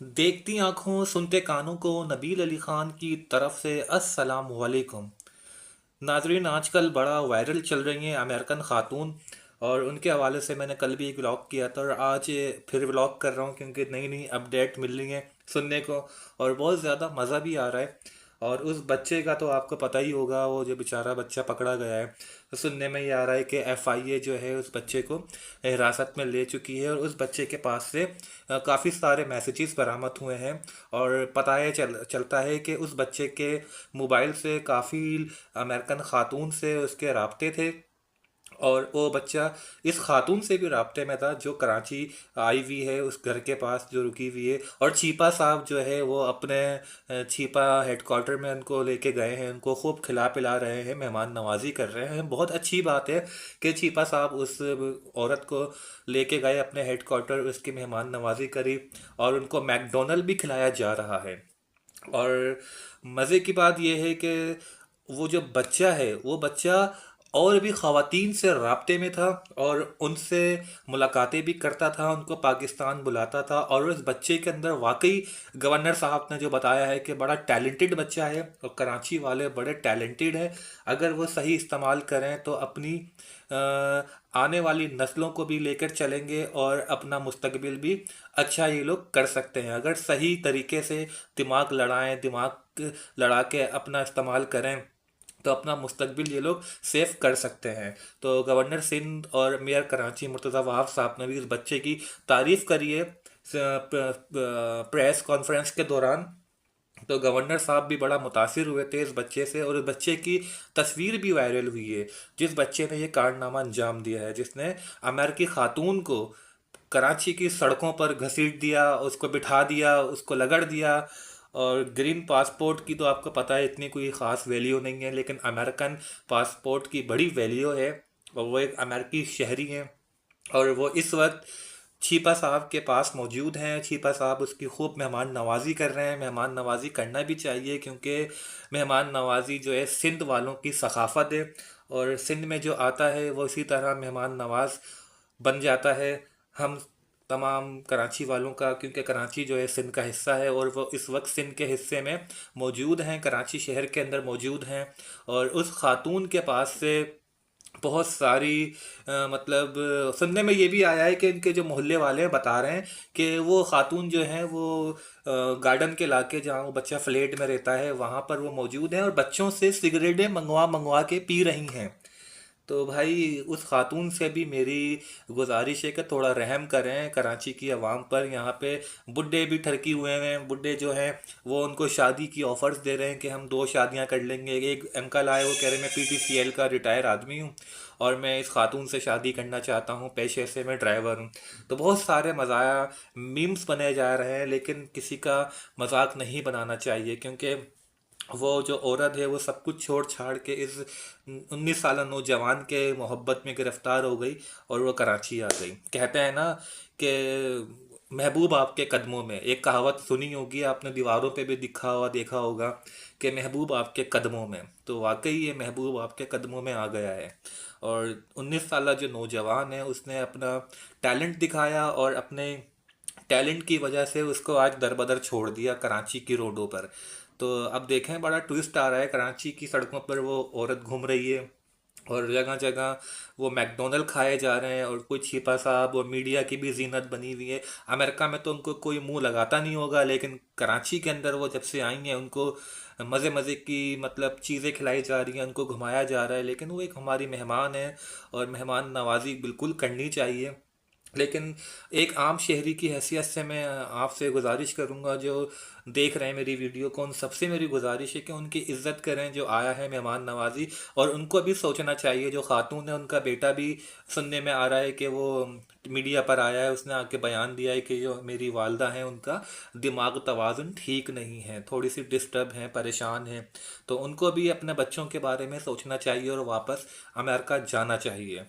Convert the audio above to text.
देखती आंखों सुनते कानों को नबील अली खान की तरफ से अस्सलाम वालेकुम। नाजरीन, आजकल बड़ा वायरल चल रही हैं अमेरिकन खातून, और उनके हवाले से मैंने कल भी एक व्लॉग किया था और आज फिर व्लॉग कर रहा हूँ क्योंकि नई नई अपडेट मिल रही हैं सुनने को, और बहुत ज़्यादा मज़ा भी आ रहा है। और उस बच्चे का तो आपको पता ही होगा, वो जो बेचारा बच्चा पकड़ा गया है, तो सुनने में ये आ रहा है कि एफआईए जो है उस बच्चे को हिरासत में ले चुकी है, और उस बच्चे के पास से काफ़ी सारे मैसेजेस बरामद हुए हैं। और पता है चलता है कि उस बच्चे के मोबाइल से काफ़ी अमेरिकन खातून से उसके राब्ते थे, और वो बच्चा इस खातून से भी राब्ते में था जो कराची आई हुई है, उस घर के पास जो रुकी हुई है। और चीपा साहब जो है वो अपने चीपा हेडक्वार्टर में उनको लेके गए हैं, उनको खूब खिला पिला रहे हैं, मेहमान नवाजी कर रहे हैं। बहुत अच्छी बात है कि चीपा साहब उस औरत को लेके गए अपने हेडक्वार्टर, उसकी मेहमान नवाजी करी, और उनको मैकडोनल्ड भी खिलाया जा रहा है। और मज़े की बात यह है कि वो जो बच्चा है वो बच्चा और भी ख़वातीन से राब्ते में था, और उनसे मुलाकातें भी करता था, उनको पाकिस्तान बुलाता था। और उस बच्चे के अंदर वाकई गवर्नर साहब ने जो बताया है कि बड़ा टैलेंटेड बच्चा है, और कराची वाले बड़े टैलेंटेड हैं। अगर वो सही इस्तेमाल करें तो अपनी आने वाली नस्लों को भी लेकर चलेंगे, और अपना मुस्तकबिल भी अच्छा ये लोग कर सकते हैं अगर सही तरीके से दिमाग लड़ाएं, दिमाग लड़ा के अपना इस्तेमाल करें, तो अपना मुस्तकबिल ये लोग सेफ कर सकते हैं। तो गवर्नर सिंध और मेयर कराची मुर्तज़ा वहाब साहब ने भी उस बच्चे की तारीफ़ करी है प्रेस कॉन्फ्रेंस के दौरान। तो गवर्नर साहब भी बड़ा मुतासिर हुए थे इस बच्चे से, और इस बच्चे की तस्वीर भी वायरल हुई है, जिस बच्चे ने ये कारनामा अंजाम दिया है, जिसने अमेरिकी खातून को कराची की सड़कों पर घसीट दिया, उसको बिठा दिया, उसको लगड़ दिया। और ग्रीन पासपोर्ट की तो आपको पता है इतनी कोई ख़ास वैल्यू नहीं है, लेकिन अमेरिकन पासपोर्ट की बड़ी वैल्यू है, और वो एक अमेरिकी शहरी हैं। और वो इस वक्त छीपा साहब के पास मौजूद हैं। छीपा साहब उसकी खूब मेहमान नवाजी कर रहे हैं। मेहमान नवाजी करना भी चाहिए क्योंकि मेहमान नवाजी जो है सिंध वालों की सकाफ़त है, और सिंध में जो आता है वो इसी तरह मेहमान नवाज बन जाता है हम तमाम कराची वालों का, क्योंकि कराची जो है सिंध का हिस्सा है, और वो इस वक्त सिंध के हिस्से में मौजूद हैं, कराची शहर के अंदर मौजूद हैं। और उस खातून के पास से बहुत सारी मतलब सुनने में ये भी आया है कि इनके जो मोहल्ले वाले हैं बता रहे हैं कि वो खातून जो हैं वो गार्डन के इलाके जहाँ वो बच्चा फ्लैट में रहता है वहाँ पर वो मौजूद हैं, और बच्चों से सिगरेटें मंगवा मंगवा के पी रही हैं। तो भाई उस खातून से भी मेरी गुजारिश है कि थोड़ा रहम करें कराची की आवाम पर। यहाँ पे बुड्ढे भी ठरकी हुए हैं, बुड्ढे जो हैं वो उनको शादी की ऑफर्स दे रहे हैं कि हम 2 शादियां कर लेंगे। एक अंकल आए, वो कह रहे हैं मैं पीटीसीएल का रिटायर आदमी हूँ और मैं इस खातून से शादी करना चाहता हूँ, पेशे से मैं ड्राइवर हूँ। तो बहुत सारे मज़ाया मीम्स बने जा रहे हैं, लेकिन किसी का मजाक नहीं बनाना चाहिए, क्योंकि वो जो औरत है वो सब कुछ छोड़ छाड़ के इस 19 साल नौजवान के मोहब्बत में गिरफ्तार हो गई, और वो कराची आ गई। कहते हैं ना कि महबूब आपके कदमों में, एक कहावत सुनी होगी आपने, दीवारों पे भी दिखा हुआ देखा होगा कि महबूब आपके कदमों में। तो वाकई ये महबूब आपके कदमों में आ गया है। और 19 साल जो नौजवान है उसने अपना टैलेंट दिखाया, और अपने टैलेंट की वजह से उसको आज दरबदर छोड़ दिया कराची की रोडों पर। तो अब देखें, बड़ा ट्विस्ट आ रहा है, कराची की सड़कों पर वो औरत घूम रही है, और जगह जगह वो मैकडोनल्ड खाए जा रहे हैं, और कोई छिपा साहब और मीडिया की भी जीनत बनी हुई है। अमेरिका में तो उनको कोई मुंह लगाता नहीं होगा, लेकिन कराची के अंदर वो जब से आई हैं उनको मज़े मज़े की मतलब चीज़ें खिलाई जा रही हैं, उनको घुमाया जा रहा है। लेकिन वो एक हमारी मेहमान है, और मेहमान नवाजी बिल्कुल करनी चाहिए। लेकिन एक आम शहरी की हैसियत से मैं आपसे गुजारिश करूंगा, जो देख रहे हैं मेरी वीडियो को, उन सबसे मेरी गुजारिश है कि उनकी इज्जत करें जो आया है मेहमान नवाजी। और उनको भी सोचना चाहिए, जो खातून है उनका बेटा भी सुनने में आ रहा है कि वो मीडिया पर आया है, उसने आके बयान दिया है कि जो मेरी वालदा हैं उनका दिमाग तवाज़ुन ठीक नहीं है, थोड़ी सी डिस्टर्ब हैं, परेशान हैं। तो उनको भी अपने बच्चों के बारे में सोचना चाहिए और वापस अमेरिका जाना चाहिए।